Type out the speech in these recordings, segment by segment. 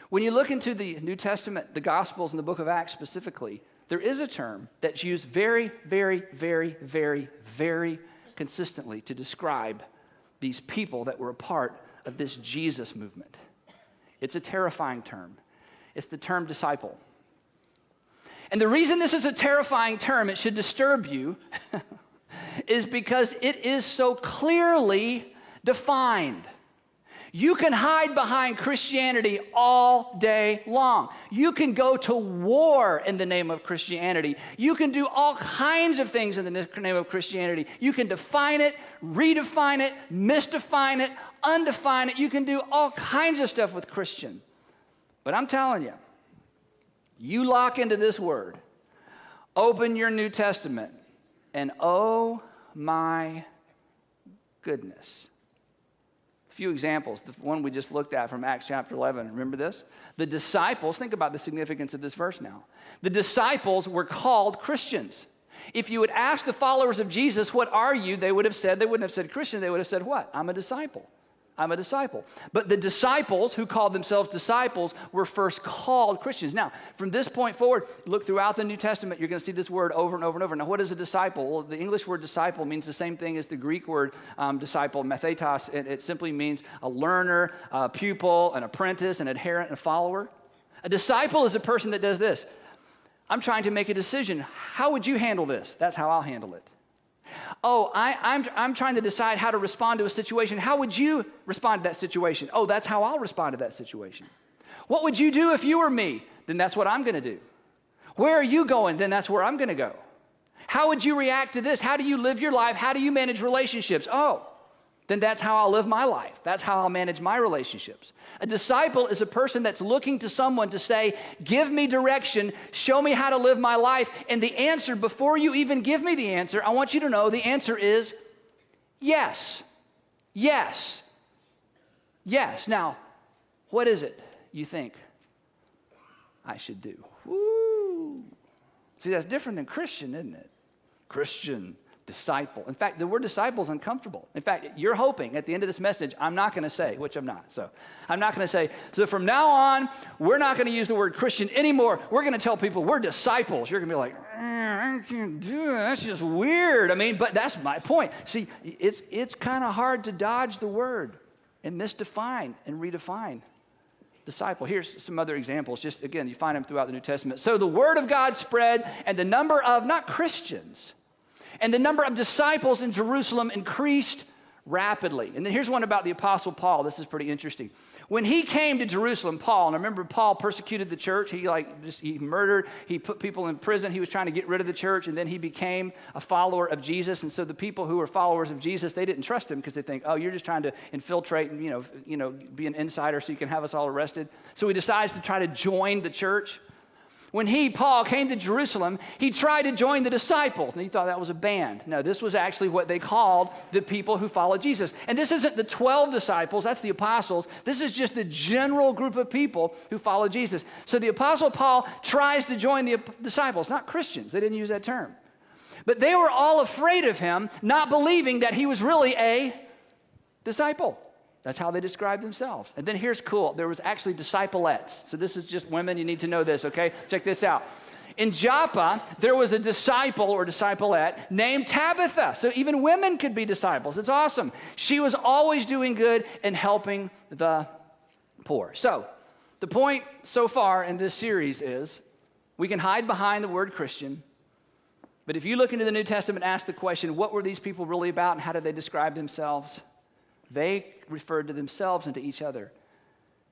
When you look into the New Testament, the Gospels and the book of Acts specifically, there is a term that's used very, very, very, very, very consistently to describe these people that were a part of this Jesus movement. It's a terrifying term. It's the term disciple. And the reason this is a terrifying term, it should disturb you, is because it is so clearly defined. You can hide behind Christianity all day long. You can go to war in the name of Christianity. You can do all kinds of things in the name of Christianity. You can define it, redefine it, misdefine it, undefine it. You can do all kinds of stuff with Christian. But I'm telling you, you lock into this word, open your New Testament, and oh my goodness. Few examples. The one we just looked at from Acts chapter 11. Remember this? The disciples, think about the significance of this verse now. The disciples were called Christians. If you would ask the followers of Jesus, what are you? They wouldn't have said Christian. They would have said what? I'm a disciple. I'm a disciple. But the disciples who called themselves disciples were first called Christians. Now, from this point forward, look throughout the New Testament, you're going to see this word over and over and over. Now, what is a disciple? Well, the English word disciple means the same thing as the Greek word disciple, mathetos. It simply means a learner, a pupil, an apprentice, an adherent, and a follower. A disciple is a person that does this. I'm trying to make a decision. How would you handle this? That's how I'll handle it. Oh, I'm trying to decide how to respond to a situation. How would you respond to that situation? Oh, that's how I'll respond to that situation. What would you do if you were me? Then that's what I'm going to do. Where are you going? Then that's where I'm going to go. How would you react to this? How do you live your life? How do you manage relationships? Oh, then that's how I'll live my life. That's how I'll manage my relationships. A disciple is a person that's looking to someone to say, give me direction, show me how to live my life. And the answer, before you even give me the answer, I want you to know the answer is yes. Yes. Yes. Now, what is it you think I should do? Woo. See, that's different than Christian, isn't it? Christian. Disciple. In fact, the word disciple is uncomfortable. In fact, you're hoping at the end of this message, I'm not going to say, which I'm not. So I'm not going to say, so from now on, we're not going to use the word Christian anymore. We're going to tell people we're disciples. You're going to be like, I can't do that. That's just weird. I mean, but that's my point. See, it's kind of hard to dodge the word and misdefine and redefine disciple. Here's some other examples. Just again, you find them throughout the New Testament. So the word of God spread, and the number of, not Christians, and the number of disciples in Jerusalem increased rapidly. And then here's one about the Apostle Paul. This is pretty interesting. When he came to Jerusalem, Paul, and I remember Paul persecuted the church. He murdered, he put people in prison. He was trying to get rid of the church, and then he became a follower of Jesus. And so the people who were followers of Jesus, they didn't trust him because they think, oh, you're just trying to infiltrate and be an insider so you can have us all arrested. So he decides to try to join the church. When Paul, came to Jerusalem, he tried to join the disciples, and he thought that was a band. No, this was actually what they called the people who followed Jesus. And this isn't the 12 disciples, that's the apostles. This is just the general group of people who follow Jesus. So the apostle Paul tries to join the disciples, not Christians. They didn't use that term. But they were all afraid of him, not believing that he was really a disciple. That's how they describe themselves. And then here's cool. There was actually disciplettes. So this is just women. You need to know this, okay? Check this out. In Joppa, there was a disciple or disciplette named Tabitha. So even women could be disciples. It's awesome. She was always doing good and helping the poor. So the point so far in this series is we can hide behind the word Christian. But if you look into the New Testament and ask the question, what were these people really about and how did they describe themselves? They referred to themselves and to each other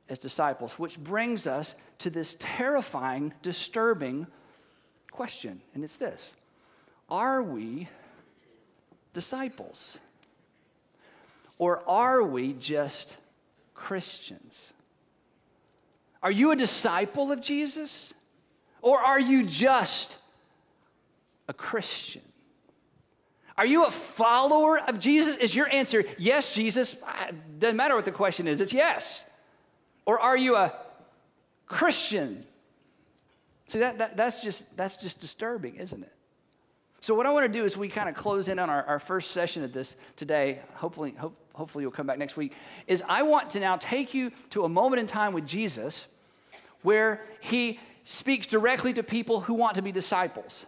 as disciples, which brings us to this terrifying, disturbing question, and it's this. Are we disciples? Or are we just Christians? Are you a disciple of Jesus? Or are you just a Christian? Are you a follower of Jesus? Is your answer, yes, Jesus? Doesn't matter what the question is, it's yes. Or are you a Christian? See, that's just disturbing, isn't it? So what I want to do is we kind of close in on our first session of this today. Hopefully you'll come back next week. Is I want to now take you to a moment in time with Jesus where he speaks directly to people who want to be disciples.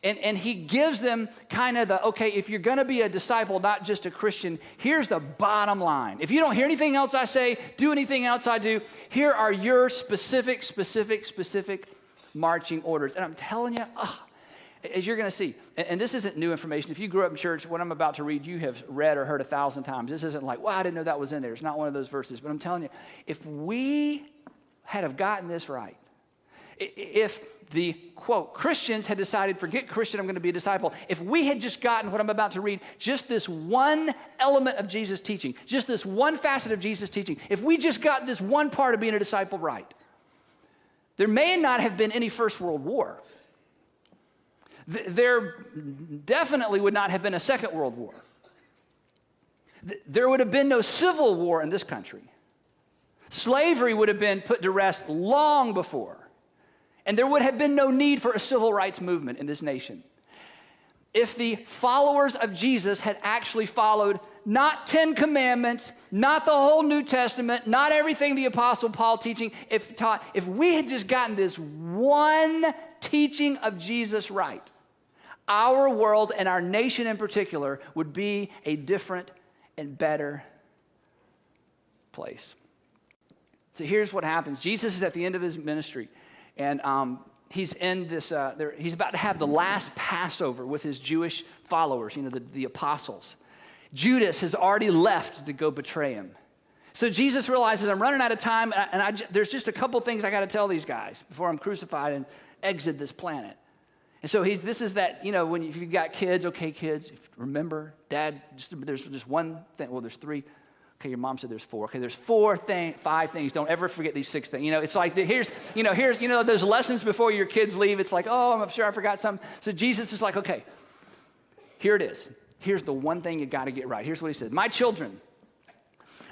And he gives them kind of the, okay, if you're going to be a disciple, not just a Christian, here's the bottom line. If you don't hear anything else I say, do anything else I do, here are your specific marching orders. And I'm telling you, as you're going to see, and this isn't new information. If you grew up in church, what I'm about to read, you have read or heard 1,000 times. This isn't like, wow, I didn't know that was in there. It's not one of those verses. But I'm telling you, if we had have gotten this right, if the, quote, Christians had decided, forget Christian, I'm going to be a disciple. If we had just gotten what I'm about to read, just this one element of Jesus' teaching, just this one facet of Jesus' teaching, if we just got this one part of being a disciple right, there may not have been any First World War. There definitely would not have been a Second World War. There would have been no civil war in this country. Slavery would have been put to rest long before. And there would have been no need for a civil rights movement in this nation if the followers of Jesus had actually followed not 10 commandments, not the whole New Testament, not everything the Apostle Paul teaching, if we had just gotten this one teaching of Jesus right, our world and our nation in particular would be a different and better place. So here's what happens. Jesus is at the end of his ministry. And he's in this, he's about to have the last Passover with his Jewish followers, the apostles. Judas has already left to go betray him. So Jesus realizes, I'm running out of time, and there's just a couple things I got to tell these guys before I'm crucified and exit this planet. And so this is that, when if you've got kids, okay, kids, remember, Dad, there's just one thing, well, there's three. Okay, your mom said there's four. Okay, there's 5 things. Don't ever forget these 6 things. It's like here's those lessons before your kids leave. It's like, oh, I'm sure I forgot something. So Jesus is like, okay, here it is. Here's the one thing you got to get right. Here's what he said. My children,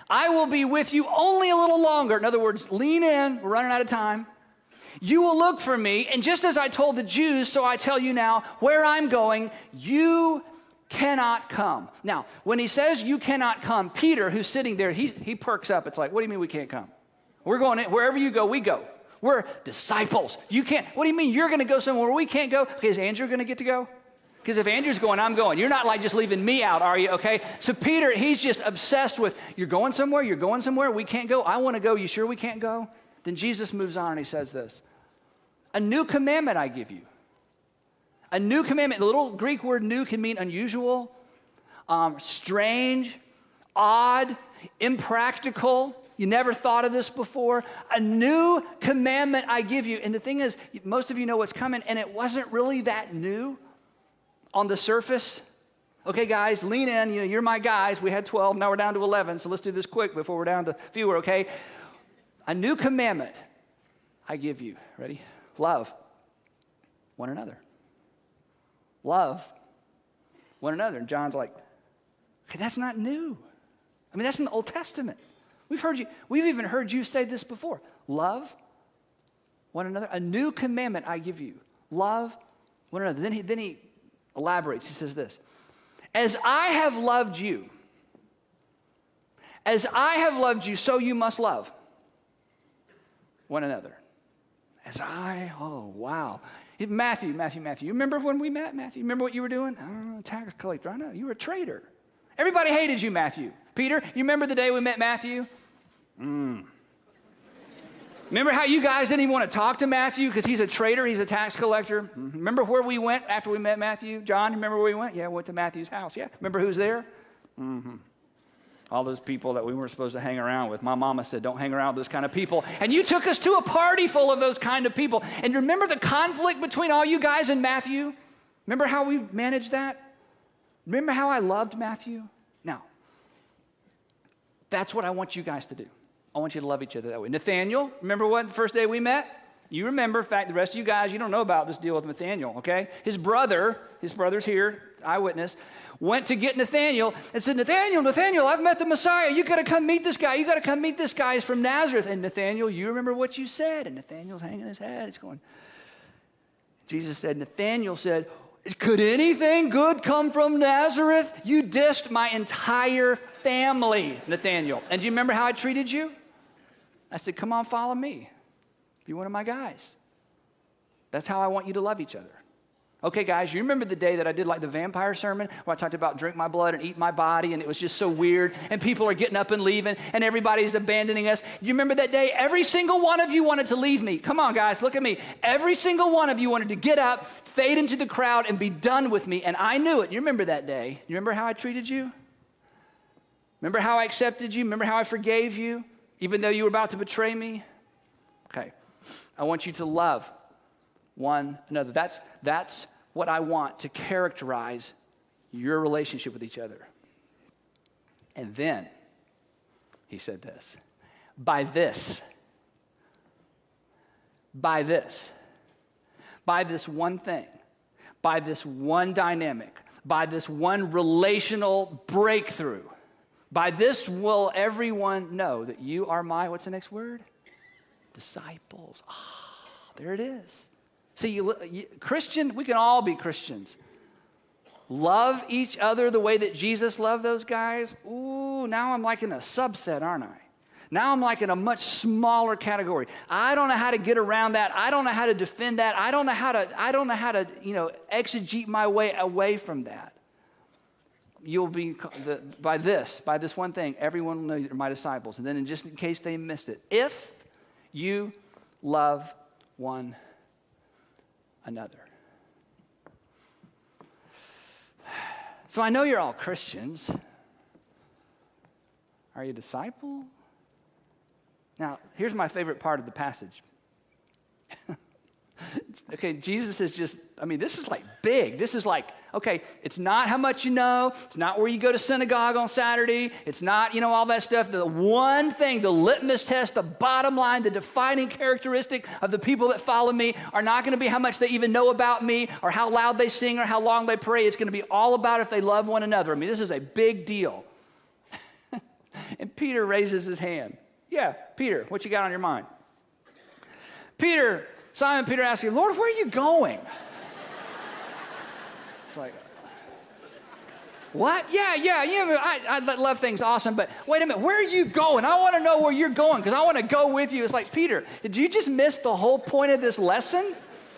I will be with you only a little longer. In other words, lean in. We're running out of time. You will look for me. And just as I told the Jews, so I tell you now, where I'm going, you cannot come. Now, when he says you cannot come, Peter, who's sitting there, he perks up. It's like, what do you mean we can't come? We're going in, wherever you go, we go. We're disciples. You can't, what do you mean you're going to go somewhere where we can't go? Okay, is Andrew going to get to go? Because if Andrew's going, I'm going. You're not like just leaving me out, are you? Okay, so Peter, he's just obsessed with, you're going somewhere, we can't go. I want to go, you sure we can't go? Then Jesus moves on and he says this, a new commandment I give you. A new commandment, the little Greek word new can mean unusual, strange, odd, impractical. You never thought of this before. A new commandment I give you. And the thing is, most of you know what's coming, and it wasn't really that new on the surface. Okay, guys, lean in. You're my guys. We had 12, now we're down to 11, so let's do this quick before we're down to fewer, okay? A new commandment I give you. Ready? Love one another. Love one another. And John's like, okay, that's not new. I mean, that's in the Old Testament. We've even heard you say this before. Love one another. A new commandment I give you. Love one another. Then he elaborates. He says this. As I have loved you, so you must love one another. Oh, wow. Matthew. You remember when we met, Matthew? You remember what you were doing? Tax collector. I know. You were a traitor. Everybody hated you, Matthew. Peter, you remember the day we met Matthew? Remember how you guys didn't even want to talk to Matthew because he's a traitor, he's a tax collector? Remember where we went after we met Matthew? John, you remember where we went? Yeah, we went to Matthew's house. Yeah. Remember who's there? All those people that we weren't supposed to hang around with. My mama said, don't hang around with those kind of people. And you took us to a party full of those kind of people. And remember the conflict between all you guys and Matthew? Remember how we managed that? Remember how I loved Matthew? Now, that's what I want you guys to do. I want you to love each other that way. Nathaniel, remember what the first day we met? You remember. In fact, the rest of you guys, you don't know about this deal with Nathaniel, okay? His brother's here, eyewitness, went to get Nathaniel and said, Nathaniel, I've met the Messiah. You got to come meet this guy. He's from Nazareth. And Nathaniel, you remember what you said? And Nathaniel's hanging his head. He's going, Nathaniel said, could anything good come from Nazareth? You dissed my entire family, Nathaniel. And do you remember how I treated you? I said, come on, follow me. Be one of my guys. That's how I want you to love each other. Okay, guys, you remember the day that I did like the vampire sermon where I talked about drink my blood and eat my body, and it was just so weird, and people are getting up and leaving, and everybody's abandoning us. You remember that day? Every single one of you wanted to leave me. Come on, guys, look at me. Every single one of you wanted to get up, fade into the crowd, and be done with me, and I knew it. You remember that day? You remember how I treated you? Remember how I accepted you? Remember how I forgave you, even though you were about to betray me? Okay, I want you to love one another. That's what I want to characterize your relationship with each other. And then he said this, by this one thing, by this one dynamic, by this one relational breakthrough, by this will everyone know that you are my, what's the next word? Disciples. There it is. See, Christian, we can all be Christians. Love each other the way that Jesus loved those guys. Ooh, now I'm like in a subset, aren't I? Now I'm like in a much smaller category. I don't know how to get around that. I don't know how to defend that. I don't know how to, exegete my way away from that. You'll be, by this one thing, everyone will know you're my disciples. And then just in case they missed it, if you love one another. So I know you're all Christians. Are you a disciple? Now, here's my favorite part of the passage. Okay, Jesus is just, this is like big. This is like, okay, it's not how much you know. It's not where you go to synagogue on Saturday. It's not, all that stuff. The one thing, the litmus test, the bottom line, the defining characteristic of the people that follow me are not going to be how much they even know about me or how loud they sing or how long they pray. It's going to be all about if they love one another. This is a big deal. And Peter raises his hand. Yeah, Peter, what you got on your mind? Simon Peter asks him, Lord, where are you going? It's like, what? Yeah, I love things awesome, but wait a minute, where are you going? I want to know where you're going because I want to go with you. It's like, Peter, did you just miss the whole point of this lesson?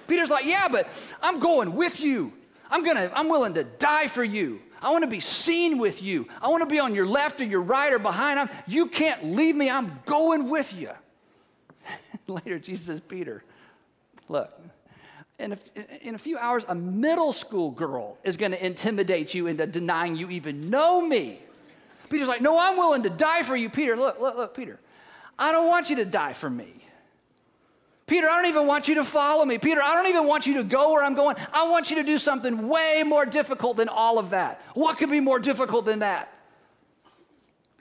Peter's like, yeah, but I'm going with you. I'm willing to die for you. I want to be seen with you. I want to be on your left or your right or behind. You can't leave me. I'm going with you. Later, Jesus says, Peter, look, in a few hours, a middle school girl is going to intimidate you into denying you even know me. Peter's like, no, I'm willing to die for you. Peter, look, Peter, I don't want you to die for me. Peter, I don't even want you to follow me. Peter, I don't even want you to go where I'm going. I want you to do something way more difficult than all of that. What could be more difficult than that?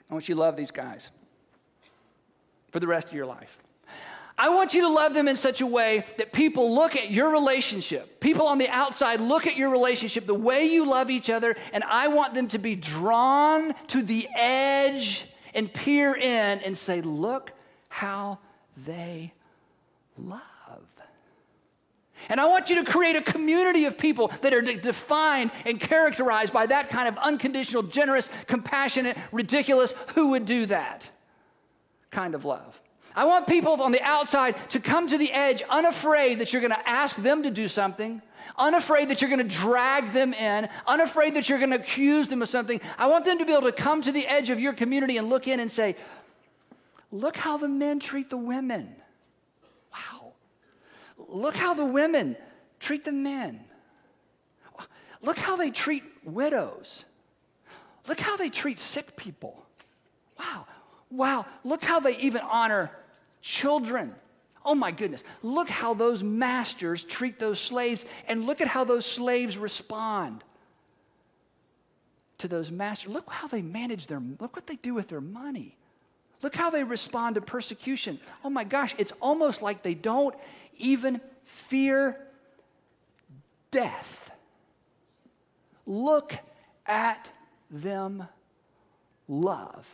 I want you to love these guys for the rest of your life. I want you to love them in such a way that people look at your relationship. People on the outside look at your relationship, the way you love each other, and I want them to be drawn to the edge and peer in and say, look how they love. And I want you to create a community of people that are defined and characterized by that kind of unconditional, generous, compassionate, ridiculous, who would do that kind of love. I want people on the outside to come to the edge unafraid that you're going to ask them to do something, unafraid that you're going to drag them in, unafraid that you're going to accuse them of something. I want them to be able to come to the edge of your community and look in and say, look how the men treat the women. Wow. Look how the women treat the men. Look how they treat widows. Look how they treat sick people. Wow. Look how they even honor children. Oh my goodness. Look how those masters treat those slaves, and look at how those slaves respond to those masters. Look how they manage look what they do with their money. Look how they respond to persecution. Oh my gosh, it's almost like they don't even fear death. Look at them love.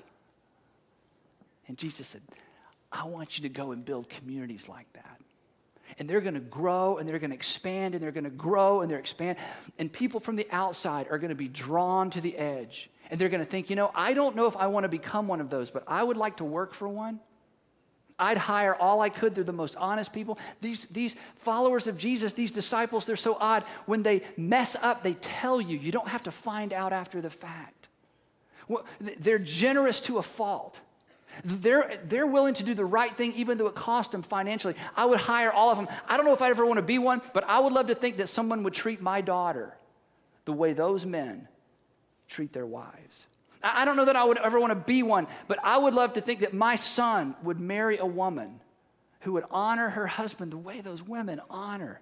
And Jesus said, I want you to go and build communities like that. And they're going to grow, and they're going to expand, and they're going to grow, and they're expand. And people from the outside are going to be drawn to the edge. And they're going to think, I don't know if I want to become one of those, but I would like to work for one. I'd hire all I could. They're the most honest people. These followers of Jesus, these disciples, they're so odd. When they mess up, they tell you. You don't have to find out after the fact. Well, they're generous to a fault. They're willing to do the right thing even though it cost them financially. I would hire all of them. I don't know if I'd ever want to be one, but I would love to think that someone would treat my daughter the way those men treat their wives. I don't know that I would ever want to be one, but I would love to think that my son would marry a woman who would honor her husband the way those women honor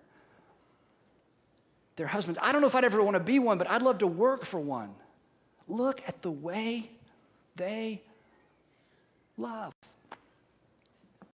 their husbands. I don't know if I'd ever want to be one, but I'd love to work for one. Look at the way they love.